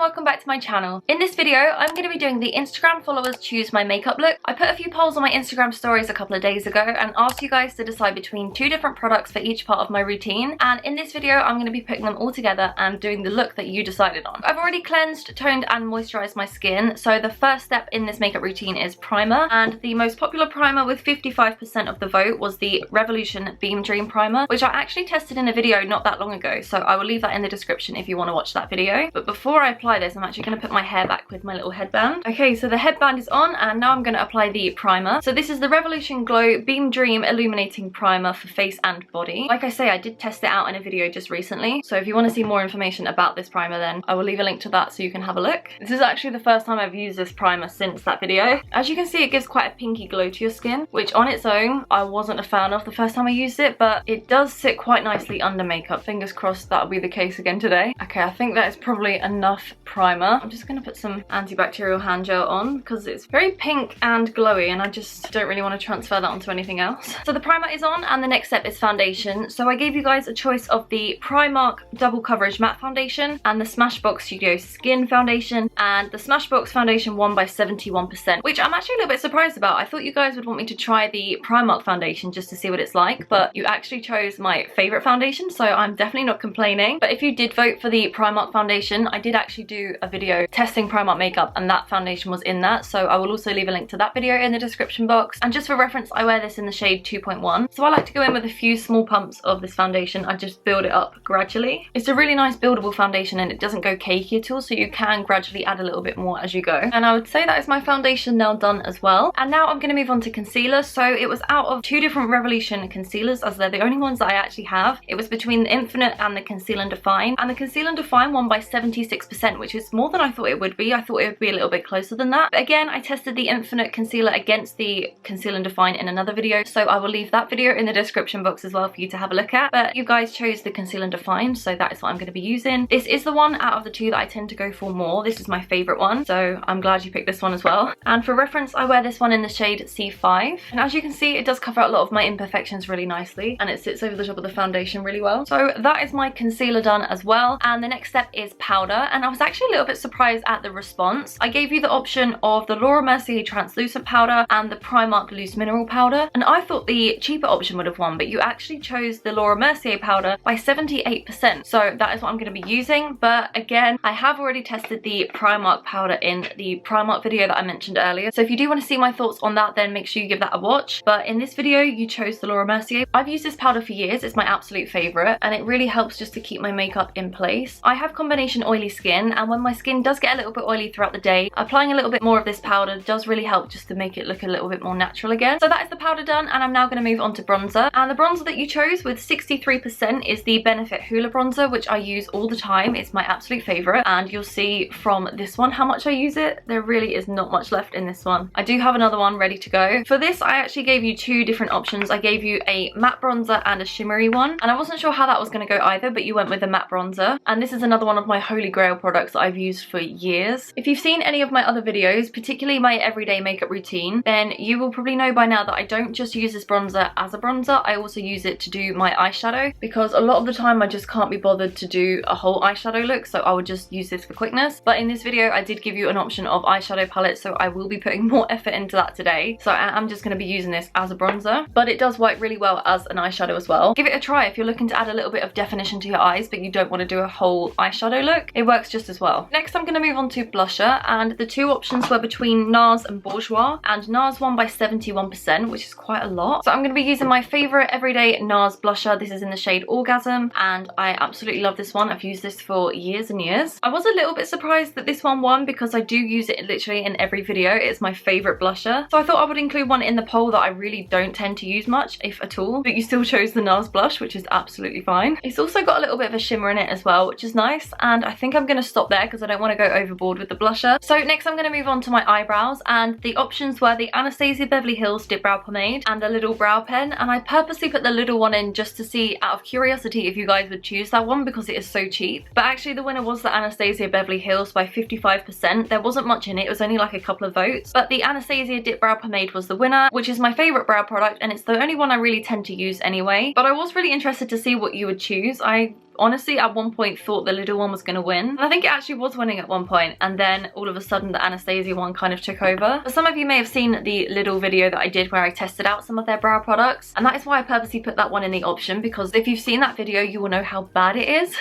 welcome back to my channel. In this video, I'm going to be doing the Instagram followers choose my makeup look. I put a few polls on my Instagram stories a couple of days ago and asked you guys to decide between two different products for each part of my routine. And in this video, I'm going to be putting them all together and doing the look that you decided on. I've already cleansed, toned and moisturized my skin. So the first step in this makeup routine is primer. And the most popular primer with 55% of the vote was the Revolution Beam Dream Primer, which I actually tested in a video not that long ago. So I will leave that in the description if you want to watch that video. But before I apply this, I'm actually going to put my hair back with my little headband. Okay, so the headband is on and now I'm going to apply the primer. So this is the Revolution Glow Beam Dream Illuminating Primer for face and body. Like I say, I did test it out in a video just recently. So if you want to see more information about this primer, then I will leave a link to that so you can have a look. This is actually the first time I've used this primer since that video. As you can see, it gives quite a pinky glow to your skin, which on its own, I wasn't a fan of the first time I used it, but it does sit quite nicely under makeup. Fingers crossed that'll be the case again today. Okay, I think that is probably enough primer. I'm just going to put some antibacterial hand gel on because it's very pink and glowy and I just don't really want to transfer that onto anything else. So the primer is on and the next step is foundation. So I gave you guys a choice of the Primark Double Coverage Matte Foundation and the Smashbox Studio Skin Foundation, and the Smashbox Foundation won by 71%, which I'm actually a little bit surprised about. I thought you guys would want me to try the Primark foundation just to see what it's like, but you actually chose my favourite foundation, so I'm definitely not complaining. But if you did vote for the Primark foundation, I did actually do a video testing Primark makeup and that foundation was in that, so I will also leave a link to that video in the description box. And just for reference, I wear this in the shade 2.1, so I like to go in with a few small pumps of this foundation. I just build it up gradually. It's a really nice buildable foundation and it doesn't go cakey at all, so you can gradually add a little bit more as you go. And I would say that is my foundation now done as well. And now I'm going to move on to concealer. So it was out of two different Revolution concealers, as they're the only ones that I actually have. It was between the Infinite and the Conceal and Define, and the Conceal and Define won by 76%, which is more than I thought it would be. I thought it would be a little bit closer than that. But again, I tested the Infinite concealer against the Conceal and Define in another video, so I will leave that video in the description box as well for you to have a look at. But you guys chose the Conceal and Define, so that is what I'm going to be using. This is the one out of the two that I tend to go for more. This is my favourite one, so I'm glad you picked this one as well. And for reference, I wear this one in the shade C5, and as you can see, it does cover a lot of my imperfections really nicely, and it sits over the top of the foundation really well. So that is my concealer done as well. And the next step is powder, and I was actually a little bit surprised at the response. I gave you the option of the Laura Mercier translucent powder and the Primark loose mineral powder, and I thought the cheaper option would have won, but you actually chose the Laura Mercier powder by 78%, so that is what I'm going to be using. But again, I have already tested the Primark powder in the Primark video that I mentioned earlier, so if you do want to see my thoughts on that, then make sure you give that a watch. But in this video, you chose the Laura Mercier. I've used this powder for years. It's my absolute favourite, and it really helps just to keep my makeup in place. I have combination oily skin, and when my skin does get a little bit oily throughout the day, applying a little bit more of this powder does really help just to make it look a little bit more natural again. So that is the powder done, and I'm now going to move on to bronzer. And the bronzer that you chose with 63% is the Benefit Hoola bronzer, which I use all the time. It's my absolute favourite, and you'll see from this one how much I use it. There really is not much left in this one. I do have another one ready to go. For this, I actually gave you two different options. I gave you a matte bronzer and a shimmery one, and I wasn't sure how that was going to go either, but you went with a matte bronzer. And this is another one of my holy grail products that I've used for years. If you've seen any of my other videos, particularly my everyday makeup routine, then you will probably know by now that I don't just use this bronzer as a bronzer. I also use it to do my eyeshadow, because a lot of the time I just can't be bothered to do a whole eyeshadow look, so I would just use this for quickness. But in this video, I did give you an option of eyeshadow palette, so I will be putting more effort into that today. So I'm just going to be using this as a bronzer, but it does work really well as an eyeshadow as well. Give it a try if you're looking to add a little bit of definition to your eyes, but you don't want to do a whole eyeshadow look. It works just as well. Next, I'm going to move on to blusher, and the two options were between NARS and Bourjois, and NARS won by 71%, which is quite a lot. So I'm going to be using my favourite everyday NARS blusher. This is in the shade Orgasm, and I absolutely love this one. I've used this for years and years. I was a little bit surprised that this one won because I do use it literally in every video. It's my favourite blusher, so I thought I would include one in the poll that I really don't tend to use much, if at all. But you still chose the NARS blush, which is absolutely fine. It's also got a little bit of a shimmer in it as well, which is nice, and I think I'm going to stop there because I don't want to go overboard with the blusher. So next I'm going to move on to my eyebrows, and the options were the Anastasia Beverly Hills Dip Brow Pomade and the little brow pen, and I purposely put the little one in just to see, out of curiosity, if you guys would choose that one because it is so cheap. But actually the winner was the Anastasia Beverly Hills by 55%. There wasn't much in it. It was only like a couple of votes, but the Anastasia Dip Brow Pomade was the winner, which is my favourite brow product, and it's the only one I really tend to use anyway. But I was really interested to see what you would choose. I honestly at one point thought the little one was going to win. And I think it actually was winning at one point, and then all of a sudden the Anastasia one kind of took over. But some of you may have seen the little video that I did where I tested out some of their brow products, and that is why I purposely put that one in the option, because if you've seen that video you will know how bad it is.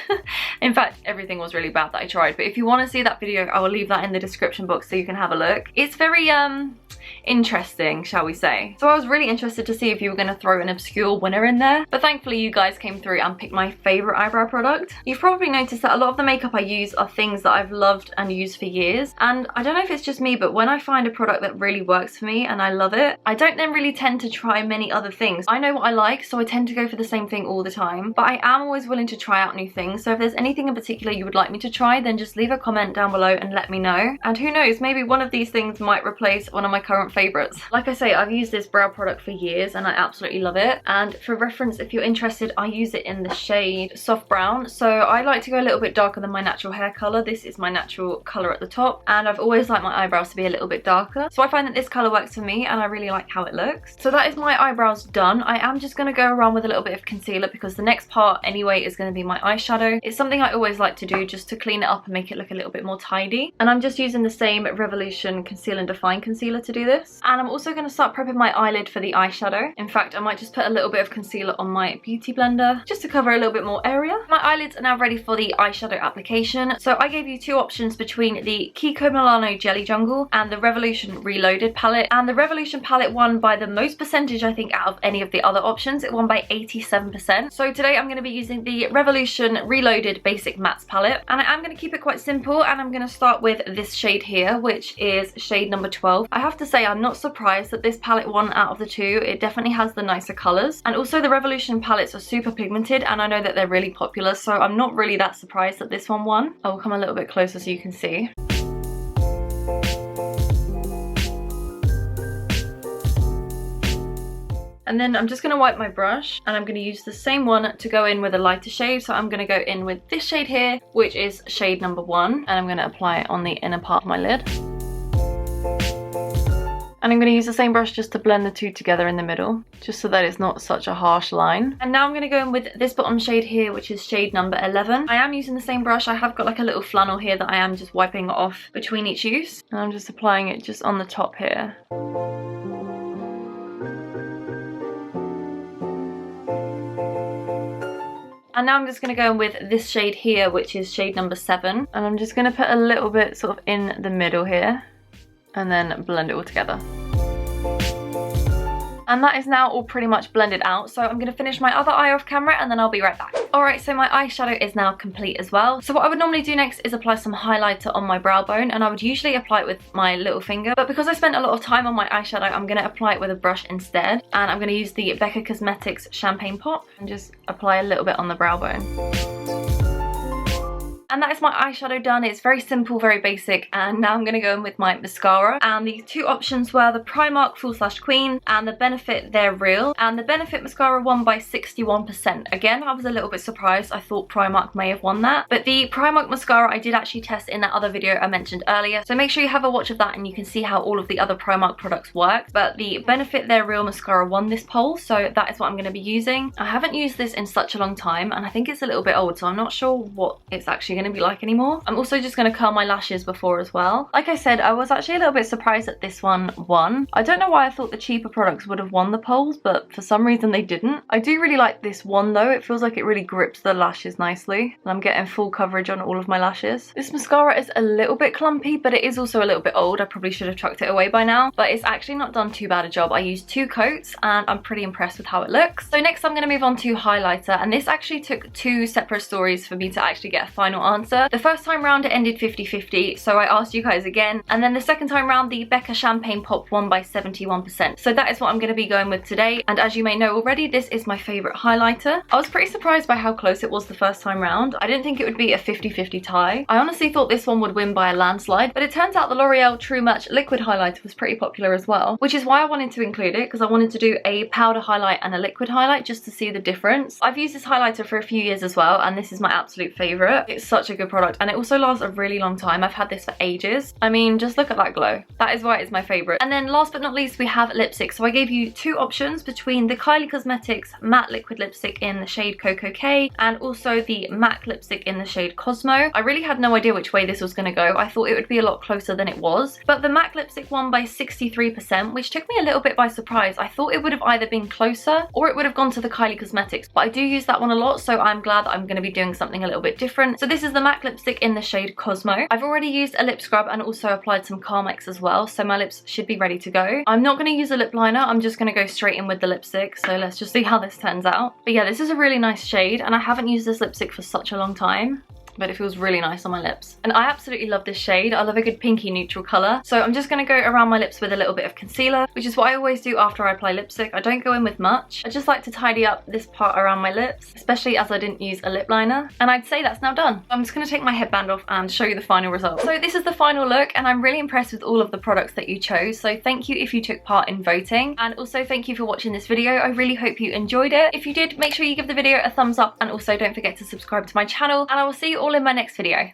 In fact, everything was really bad that I tried, but if you want to see that video I will leave that in the description box so you can have a look. It's very interesting, shall we say. So I was really interested to see if you were going to throw an obscure winner in there, but thankfully you guys came through and picked my favourite eyebrow product. You've probably noticed that a lot of the makeup I use are things that I've loved and used for years, and I don't know if it's just me, but when I find a product that really works for me and I love it, I don't then really tend to try many other things. I know what I like, so I tend to go for the same thing all the time, but I am always willing to try out new things. So if there's anything in particular you would like me to try, then just leave a comment down below and let me know, and who knows, maybe one of these things might replace one of my current favourites. Like I say, I've used this brow product for years and I absolutely love it, and for reference, if you're interested, I use it in the shade Soft Brown. So I like to go a little bit darker than my natural hair colour. This is my natural colour at the top, and I've always liked my eyebrows to be a little bit darker, so I find that this colour works for me and I really like how it looks. So that is my eyebrows done. I am just going to go around with a little bit of concealer because the next part anyway is going to be my eyeshadow. It's something I always like to do just to clean it up and make it look a little bit more tidy, and I'm just using the same Revolution Conceal and Define concealer to do this. And I'm also going to start prepping my eyelid for the eyeshadow. In fact, I might just put a little bit of concealer on my beauty blender just to cover a little bit more area. My eyelids are now ready for the eyeshadow application. So I gave you two options between the Kiko Milano Jelly Jungle and the Revolution Reloaded palette, and the Revolution palette won by the most percentage I think out of any of the other options. It won by 87%. So today I'm going to be using the Revolution Reloaded Basic Mattes palette, and I am going to keep it quite simple, and I'm going to start with this shade here, which is shade number 12. I have to say I'm not surprised that this palette won out of the two. It definitely has the nicer colours, and also the Revolution palettes are super pigmented and I know that they're really popular, so I'm not really that surprised that this one won. I will come a little bit closer so you can see. And then I'm just going to wipe my brush, and I'm going to use the same one to go in with a lighter shade. So I'm going to go in with this shade here, which is shade number 1, and I'm going to apply it on the inner part of my lid. And I'm going to use the same brush just to blend the two together in the middle, just so that it's not such a harsh line. And now I'm going to go in with this bottom shade here, which is shade number 11. I am using the same brush. I have got like a little flannel here that I am just wiping off between each use. And I'm just applying it just on the top here. And now I'm just going to go in with this shade here, which is shade number 7. And I'm just going to put a little bit sort of in the middle here, and then blend it all together. And that is now all pretty much blended out, so I'm going to finish my other eye off camera and then I'll be right back. Alright, so my eyeshadow is now complete as well. So what I would normally do next is apply some highlighter on my brow bone, and I would usually apply it with my little finger, but because I spent a lot of time on my eyeshadow, I'm going to apply it with a brush instead, and I'm going to use the Becca Cosmetics Champagne Pop and just apply a little bit on the brow bone. And that is my eyeshadow done. It's very simple, very basic, and now I'm going to go in with my mascara. And the two options were the Primark Full Slash Queen and the Benefit They're Real, and the Benefit mascara won by 61%. Again, I was a little bit surprised. I thought Primark may have won that, but the Primark mascara I did actually test in that other video I mentioned earlier, so make sure you have a watch of that and you can see how all of the other Primark products work. But the Benefit They're Real mascara won this poll, so that is what I'm going to be using. I haven't used this in such a long time, and I think it's a little bit old, so I'm not sure what it's actually going to be like anymore. I'm also just going to curl my lashes before as well. Like I said, I was actually a little bit surprised that this one won. I don't know why I thought the cheaper products would have won the polls, but for some reason they didn't. I do really like this one though. It feels like it really grips the lashes nicely, and I'm getting full coverage on all of my lashes. This mascara is a little bit clumpy, but it is also a little bit old. I probably should have chucked it away by now, but it's actually not done too bad a job. I used 2 coats and I'm pretty impressed with how it looks. So next I'm going to move on to highlighter, and this actually took 2 separate stories for me to actually get a final answer. The first time round it ended 50-50, so I asked you guys again, and then the second time round the Becca Champagne Pop won by 71%. So that is what I'm going to be going with today, and as you may know already, this is my favourite highlighter. I was pretty surprised by how close it was the first time round. I didn't think it would be a 50-50 tie. I honestly thought this one would win by a landslide, but it turns out the L'Oreal True Match liquid highlighter was pretty popular as well, which is why I wanted to include it, because I wanted to do a powder highlight and a liquid highlight just to see the difference. I've used this highlighter for a few years as well, and this is my absolute favourite. It's such such a good product, and it also lasts a really long time. I've had this for ages. I mean, just look at that glow. That is why it's my favorite. And then last but not least, we have lipstick. So I gave you two options between the Kylie Cosmetics matte liquid lipstick in the shade Coco K and also the MAC lipstick in the shade Cosmo. I really had no idea which way this was going to go. I thought it would be a lot closer than it was, but the MAC lipstick won by 63%, which took me a little bit by surprise. I thought it would have either been closer or it would have gone to the Kylie Cosmetics, but I do use that one a lot, so I'm glad that I'm going to be doing something a little bit different. So this is the MAC lipstick in the shade Cosmo. I've already used a lip scrub and also applied some Carmex as well, so my lips should be ready to go. I'm not going to use a lip liner. I'm just going to go straight in with the lipstick, so let's just see how this turns out. But yeah, this is a really nice shade, and I haven't used this lipstick for such a long time, but it feels really nice on my lips. And I absolutely love this shade. I love a good pinky neutral colour. So I'm just going to go around my lips with a little bit of concealer, which is what I always do after I apply lipstick. I don't go in with much. I just like to tidy up this part around my lips, especially as I didn't use a lip liner. And I'd say that's now done. I'm just going to take my headband off and show you the final result. So this is the final look, and I'm really impressed with all of the products that you chose. So thank you if you took part in voting. And also thank you for watching this video. I really hope you enjoyed it. If you did, make sure you give the video a thumbs up, and also don't forget to subscribe to my channel. And I will see you all in my next video.